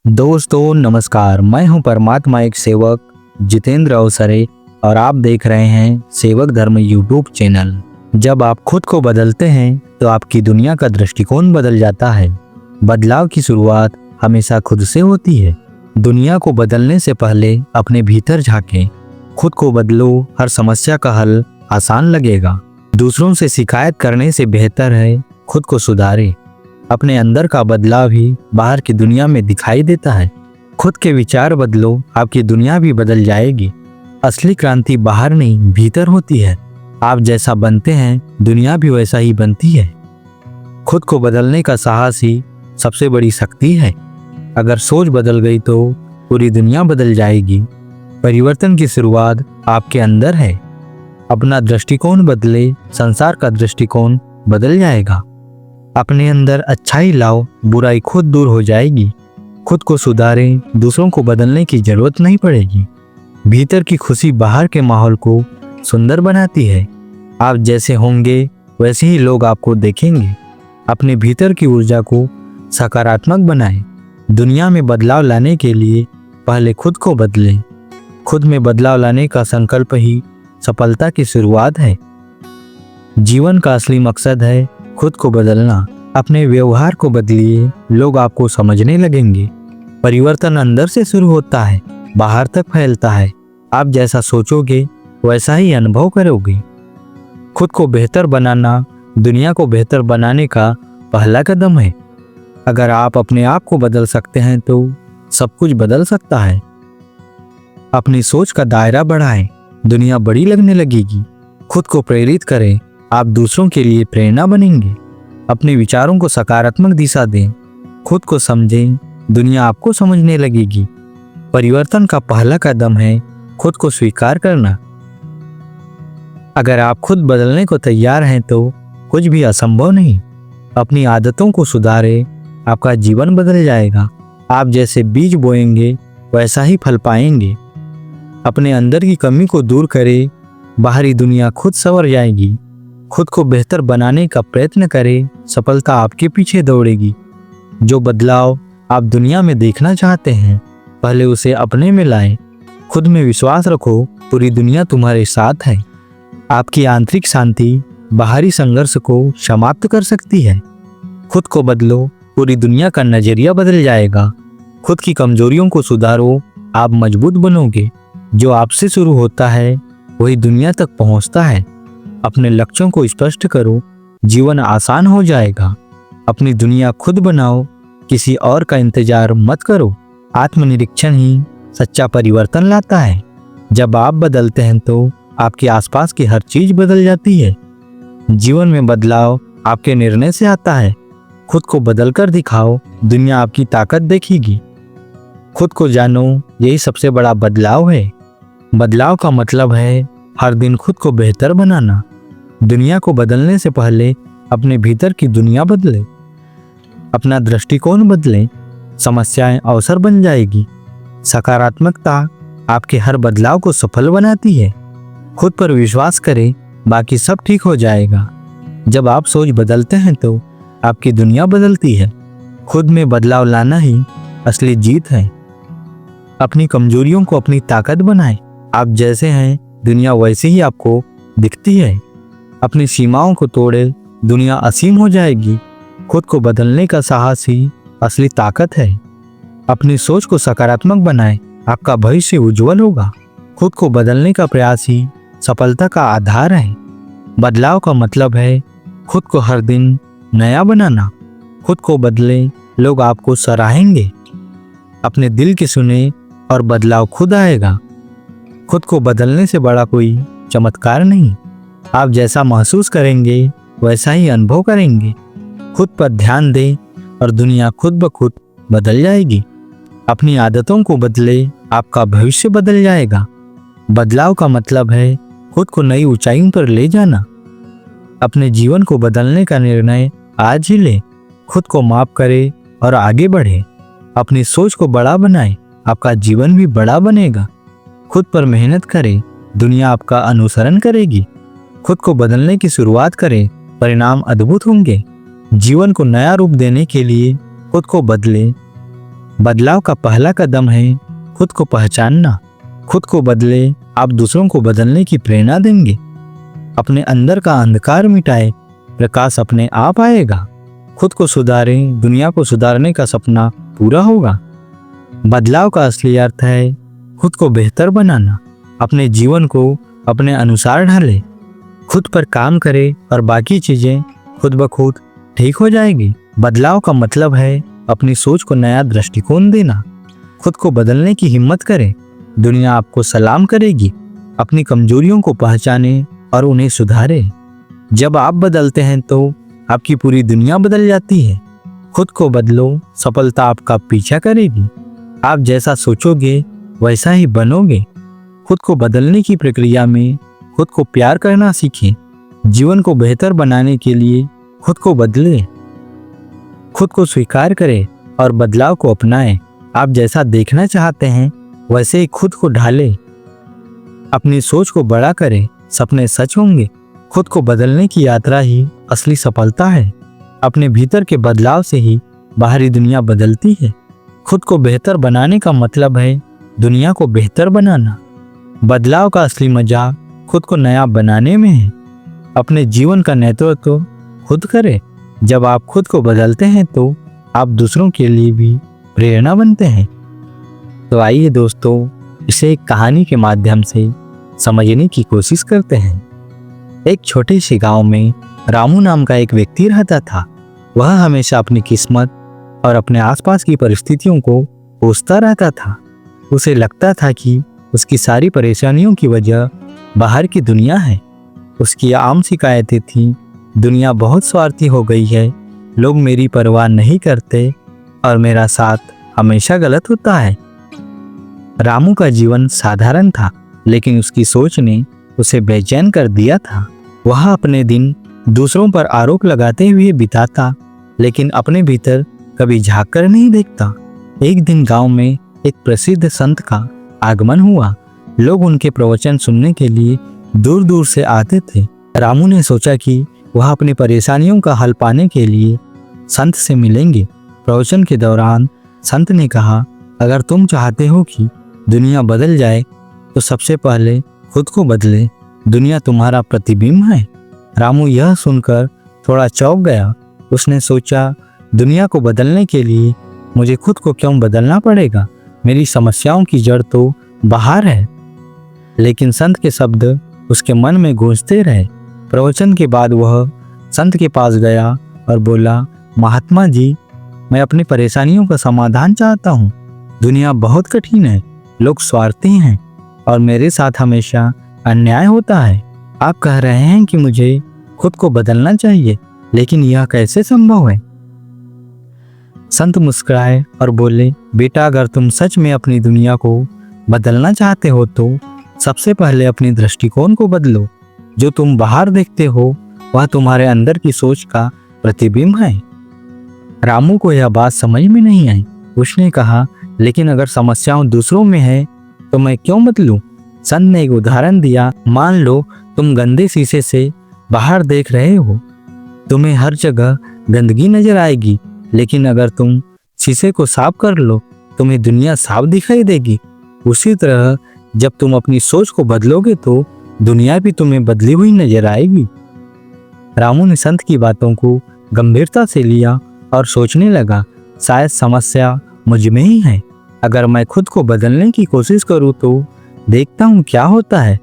दोस्तों नमस्कार, मैं हूं परमात्मा एक सेवक जितेंद्र अवसरे और आप देख रहे हैं सेवक धर्म यूट्यूब चैनल। जब आप खुद को बदलते हैं तो आपकी दुनिया का दृष्टिकोण बदल जाता है। बदलाव की शुरुआत हमेशा खुद से होती है। दुनिया को बदलने से पहले अपने भीतर झांकें। खुद को बदलो, हर समस्या का हल आसान लगेगा। दूसरों से शिकायत करने से बेहतर है खुद को सुधारें। अपने अंदर का बदलाव ही बाहर की दुनिया में दिखाई देता है। खुद के विचार बदलो, आपकी दुनिया भी बदल जाएगी। असली क्रांति बाहर नहीं, भीतर होती है। आप जैसा बनते हैं, दुनिया भी वैसा ही बनती है। खुद को बदलने का साहस ही सबसे बड़ी शक्ति है। अगर सोच बदल गई तो पूरी दुनिया बदल जाएगी। परिवर्तन की शुरुआत आपके अंदर है। अपना दृष्टिकोण बदले, संसार का दृष्टिकोण बदल जाएगा। अपने अंदर अच्छाई लाओ, बुराई खुद दूर हो जाएगी। खुद को सुधारें, दूसरों को बदलने की जरूरत नहीं पड़ेगी। भीतर की खुशी बाहर के माहौल को सुंदर बनाती है। आप जैसे होंगे वैसे ही लोग आपको देखेंगे। अपने भीतर की ऊर्जा को सकारात्मक बनाएं। दुनिया में बदलाव लाने के लिए पहले खुद को बदलें। खुद में बदलाव लाने का संकल्प ही सफलता की शुरुआत है। जीवन का असली मकसद है खुद को बदलना। अपने व्यवहार को बदलिए, लोग आपको समझने लगेंगे। परिवर्तन अंदर से शुरू होता है, बाहर तक फैलता है। आप जैसा सोचोगे वैसा ही अनुभव करोगे। खुद को बेहतर बनाना दुनिया को बेहतर बनाने का पहला कदम है। अगर आप अपने आप को बदल सकते हैं तो सब कुछ बदल सकता है। अपनी सोच का दायरा बढ़ाएं, दुनिया बड़ी लगने लगेगी। खुद को प्रेरित करें, आप दूसरों के लिए प्रेरणा बनेंगे। अपने विचारों को सकारात्मक दिशा दें। खुद को समझें, दुनिया आपको समझने लगेगी। परिवर्तन का पहला कदम है खुद को स्वीकार करना। अगर आप खुद बदलने को तैयार हैं तो कुछ भी असंभव नहीं। अपनी आदतों को सुधारें, आपका जीवन बदल जाएगा। आप जैसे बीज बोएंगे वैसा ही फल पाएंगे। अपने अंदर की कमी को दूर करें, बाहरी दुनिया खुद संवर जाएगी। खुद को बेहतर बनाने का प्रयत्न करें, सफलता आपके पीछे दौड़ेगी। जो बदलाव आप दुनिया में देखना चाहते हैं, पहले उसे अपने में लाएं। खुद में विश्वास रखो, पूरी दुनिया तुम्हारे साथ है। आपकी आंतरिक शांति बाहरी संघर्ष को समाप्त कर सकती है। खुद को बदलो, पूरी दुनिया का नजरिया बदल जाएगा। खुद की कमजोरियों को सुधारो, आप मजबूत बनोगे। जो आपसे शुरू होता है वही दुनिया तक पहुंचता है। अपने लक्ष्यों को स्पष्ट करो, जीवन आसान हो जाएगा। अपनी दुनिया खुद बनाओ, किसी और का इंतजार मत करो। आत्मनिरीक्षण ही सच्चा परिवर्तन लाता है। जब आप बदलते हैं तो आपके आसपास की हर चीज बदल जाती है। जीवन में बदलाव आपके निर्णय से आता है। खुद को बदल कर दिखाओ, दुनिया आपकी ताकत देखेगी। खुद को जानो, यही सबसे बड़ा बदलाव है। बदलाव का मतलब है हर दिन खुद को बेहतर बनाना। दुनिया को बदलने से पहले अपने भीतर की दुनिया बदले। अपना दृष्टिकोण बदलें, समस्याएं अवसर बन जाएगी। सकारात्मकता आपके हर बदलाव को सफल बनाती है। खुद पर विश्वास करें, बाकी सब ठीक हो जाएगा। जब आप सोच बदलते हैं तो आपकी दुनिया बदलती है। खुद में बदलाव लाना ही असली जीत है। अपनी कमजोरियों को अपनी ताकत बनाएं। आप जैसे हैं दुनिया वैसे ही आपको दिखती है। अपनी सीमाओं को तोड़े, दुनिया असीम हो जाएगी। खुद को बदलने का साहस ही असली ताकत है। अपनी सोच को सकारात्मक बनाएं, आपका भविष्य उज्जवल होगा। खुद को बदलने का प्रयास ही सफलता का आधार है। बदलाव का मतलब है खुद को हर दिन नया बनाना। खुद को बदलें, लोग आपको सराहेंगे। अपने दिल की सुने और बदलाव खुद आएगा। खुद को बदलने से बड़ा कोई चमत्कार नहीं। आप जैसा महसूस करेंगे वैसा ही अनुभव करेंगे। खुद पर ध्यान दें और दुनिया खुद ब खुद बदल जाएगी। अपनी आदतों को बदले, आपका भविष्य बदल जाएगा। बदलाव का मतलब है खुद को नई ऊंचाइयों पर ले जाना। अपने जीवन को बदलने का निर्णय आज ही लें। खुद को माफ करें और आगे बढ़े। अपनी सोच को बड़ा बनाएं, आपका जीवन भी बड़ा बनेगा। खुद पर मेहनत करें, दुनिया आपका अनुसरण करेगी। खुद को बदलने की शुरुआत करें, परिणाम अद्भुत होंगे। जीवन को नया रूप देने के लिए खुद को बदलें। बदलाव का पहला कदम है खुद को पहचानना। खुद को बदले, आप दूसरों को बदलने की प्रेरणा देंगे। अपने अंदर का अंधकार मिटाए, प्रकाश अपने आप आएगा। खुद को सुधारें, दुनिया को सुधारने का सपना पूरा होगा। बदलाव का असली अर्थ है खुद को बेहतर बनाना। अपने जीवन को अपने अनुसार ढालें, खुद पर काम करें और बाकी चीजें खुद ब खुद ठीक हो जाएगी। बदलाव का मतलब है अपनी सोच को नया दृष्टिकोण देना। खुद को बदलने की हिम्मत करें, दुनिया आपको सलाम करेगी। अपनी कमजोरियों को पहचानें और उन्हें सुधारें। जब आप बदलते हैं तो आपकी पूरी दुनिया बदल जाती है। खुद को बदलो, सफलता आपका पीछा करेगी। आप जैसा सोचोगे वैसा ही बनोगे। खुद को बदलने की प्रक्रिया में खुद को प्यार करना सीखें। जीवन को बेहतर बनाने के लिए खुद को बदलें। खुद को स्वीकार करें और बदलाव को अपनाएं। आप जैसा देखना चाहते हैं वैसे ही खुद को ढालें। अपनी सोच को बड़ा करें, सपने सच होंगे। खुद को बदलने की यात्रा ही असली सफलता है। अपने भीतर के बदलाव से ही बाहरी दुनिया बदलती है। खुद को बेहतर बनाने का मतलब है दुनिया को बेहतर बनाना। बदलाव का असली मजा खुद को नया बनाने में है। अपने जीवन का नेतृत्व खुद करें। जब आप खुद को बदलते हैं तो आप दूसरों के लिए भी प्रेरणा बनते हैं। तो आइए दोस्तों, इसे एक कहानी के माध्यम से समझने की कोशिश करते हैं। एक छोटे से गांव में रामू नाम का एक व्यक्ति रहता था। वह हमेशा अपनी किस्मत और अपने आसपास की परिस्थितियों को कोसता रहता था। उसे लगता था कि उसकी सारी परेशानियों की वजह बाहर की दुनिया है। उसकी आम शिकायतें थीं, दुनिया बहुत स्वार्थी हो गई है, लोग मेरी परवाह नहीं करते और मेरा साथ हमेशा गलत होता है। रामू का जीवन साधारण था, लेकिन उसकी सोच ने उसे बेचैन कर दिया था। वह अपने दिन दूसरों पर आरोप लगाते हुए बिताता, लेकिन अपने भीतर कभी झांक कर नहीं देखता। एक दिन गांव में एक प्रसिद्ध संत का आगमन हुआ। लोग उनके प्रवचन सुनने के लिए दूर दूर से आते थे। रामू ने सोचा कि वह अपनी परेशानियों का हल पाने के लिए संत से मिलेंगे। प्रवचन के दौरान संत ने कहा, अगर तुम चाहते हो कि दुनिया बदल जाए तो सबसे पहले खुद को बदले। दुनिया तुम्हारा प्रतिबिंब है। रामू यह सुनकर थोड़ा चौंक गया। उसने सोचा, दुनिया को बदलने के लिए मुझे खुद को क्यों बदलना पड़ेगा? मेरी समस्याओं की जड़ तो बाहर है। लेकिन संत के शब्द उसके मन में गूंजते रहे। प्रवचन के बाद वह संत के पास गया और बोला, महात्मा जी, मैं अपनी परेशानियों का समाधान चाहता हूँ। दुनिया बहुत कठिन है, लोग स्वार्थी हैं और मेरे साथ हमेशा अन्याय होता है। आप कह रहे हैं कि मुझे खुद को बदलना चाहिए, लेकिन यह कैसे संभव है? संत मुस्कुराए और बोले, बेटा, अगर तुम सच में अपनी दुनिया को बदलना चाहते हो तो सबसे पहले अपनी दृष्टिकोण को बदलो। जो तुम बाहर देखते हो वह तुम्हारे अंदर की सोच का प्रतिबिंब है। रामू को यह बात समझ में नहीं आई। उसने कहा, लेकिन अगर समस्याएं दूसरों में है तो मैं क्यों बदलूं? संत ने एक उदाहरण दिया। मान लो तुम गंदे शीशे से बाहर देख रहे हो, तुम्हें हर जगह गंदगी नजर आएगी, लेकिन अगर तुम शीशे को साफ कर लो तुम्हें दुनिया साफ दिखाई देगी। उसी तरह जब तुम अपनी सोच को बदलोगे तो दुनिया भी तुम्हें बदली हुई नजर आएगी। रामू ने संत की बातों को गंभीरता से लिया और सोचने लगा, शायद समस्या मुझ में ही है। अगर मैं खुद को बदलने की कोशिश करूं तो देखता हूं क्या होता है।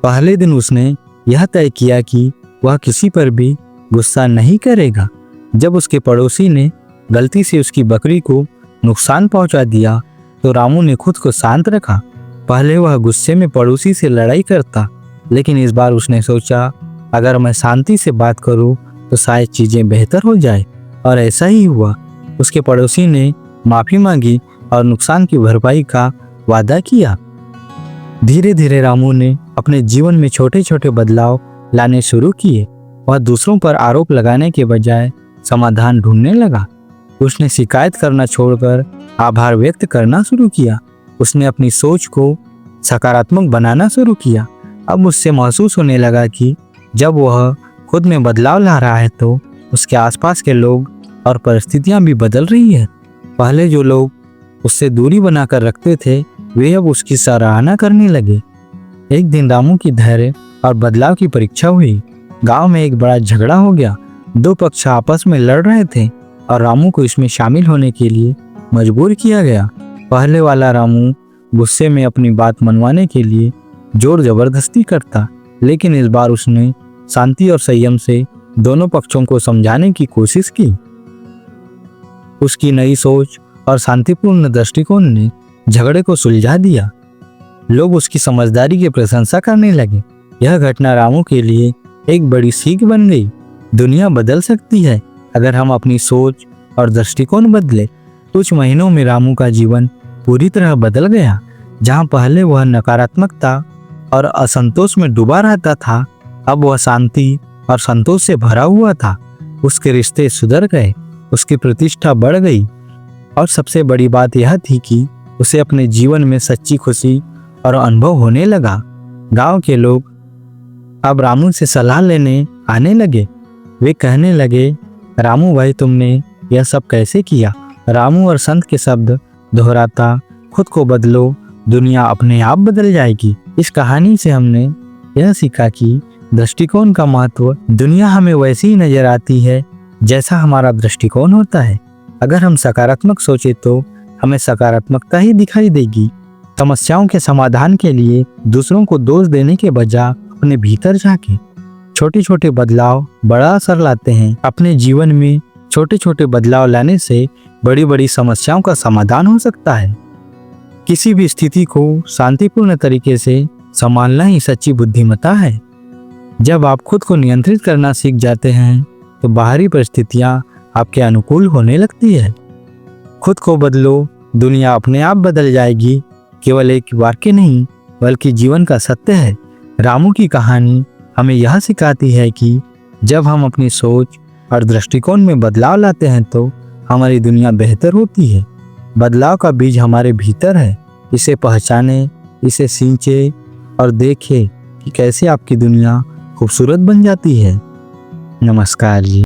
पहले दिन उसने यह तय किया कि वह किसी पर भी गुस्सा नहीं करेगा। जब उसके पड़ोसी ने गलती से उसकी बकरी को नुकसान पहुंचा दिया तो रामू ने खुद को शांत रखा। पहले वह गुस्से में पड़ोसी से लड़ाई करता, लेकिन इस बार उसने सोचा, अगर मैं शांति से बात करूं तो शायद चीजें बेहतर हो जाए। और ऐसा ही हुआ। उसके पड़ोसी ने माफी मांगी और नुकसान की भरपाई का वादा किया। धीरे धीरे रामू ने अपने जीवन में छोटे छोटे बदलाव लाने शुरू किए। वह दूसरों पर आरोप लगाने के बजाय समाधान ढूंढने लगा। उसने शिकायत करना छोड़कर आभार व्यक्त करना शुरू किया। उसने अपनी सोच को सकारात्मक बनाना शुरू किया। अब उससे महसूस होने लगा कि जब वह खुद में बदलाव ला रहा है तो उसके आसपास के लोग और परिस्थितियां भी बदल रही है। पहले जो लोग उससे दूरी बनाकर रखते थे, वे अब उसकी सराहना करने लगे। एक दिन रामू की धैर्य और बदलाव की परीक्षा हुई। गांव में एक बड़ा झगड़ा हो गया। दो पक्ष आपस में लड़ रहे थे और रामू को इसमें शामिल होने के लिए मजबूर किया गया। पहले वाला रामू गुस्से में अपनी बात मनवाने के लिए जोर जबरदस्ती करता, लेकिन इस बार उसने शांति और संयम से दोनों पक्षों को समझाने की कोशिश की। उसकी नई सोच और शांतिपूर्ण दृष्टिकोण ने झगड़े को सुलझा दिया। लोग उसकी समझदारी की प्रशंसा करने लगे। यह घटना रामू के लिए एक बड़ी सीख बन गई। दुनिया बदल सकती है अगर हम अपनी सोच और दृष्टिकोण बदले। कुछ महीनों में रामू का जीवन पूरी तरह बदल गया। जहां पहले वह नकारात्मकता और असंतोष में डूबा रहता था, अब वह शांति और संतोष से भरा हुआ था। उसके रिश्ते सुधर गए, उसकी प्रतिष्ठा बढ़ गई और सबसे बड़ी बात यह थी कि उसे अपने जीवन में सच्ची खुशी और अनुभव होने लगा। गांव के लोग अब रामू से सलाह लेने आने लगे। वे कहने लगे, रामू भाई, तुमने यह सब कैसे किया? रामू और संत के शब्द दोहराता, खुद को बदलो, दुनिया अपने आप बदल जाएगी। इस कहानी से हमने यह सीखा कि दृष्टिकोण का महत्व। दुनिया हमें वैसी ही नजर आती है जैसा हमारा दृष्टिकोण होता है। अगर हम सकारात्मक सोचे तो हमें सकारात्मकता ही दिखाई देगी। समस्याओं के समाधान के लिए दूसरों को दोष देने के बजाय अपने भीतर झांकें। छोटे छोटे बदलाव बड़ा असर लाते हैं। अपने जीवन में छोटे छोटे बदलाव लाने से बड़ी बड़ी समस्याओं का समाधान हो सकता है। किसी भी स्थिति को शांतिपूर्ण तरीके से संभालना ही सच्ची बुद्धिमत्ता है। जब आप खुद को नियंत्रित करना सीख जाते हैं तो बाहरी परिस्थितियां आपके अनुकूल होने लगती है। खुद को बदलो, दुनिया अपने आप बदल जाएगी। केवल एक वाक्य नहीं बल्कि जीवन का सत्य है। रामू की कहानी हमें यह सिखाती है कि जब हम अपनी सोच और दृष्टिकोण में बदलाव लाते हैं तो हमारी दुनिया बेहतर होती है। बदलाव का बीज हमारे भीतर है। इसे पहचाने, इसे सींचे और देखें कि कैसे आपकी दुनिया खूबसूरत बन जाती है। नमस्कार जी।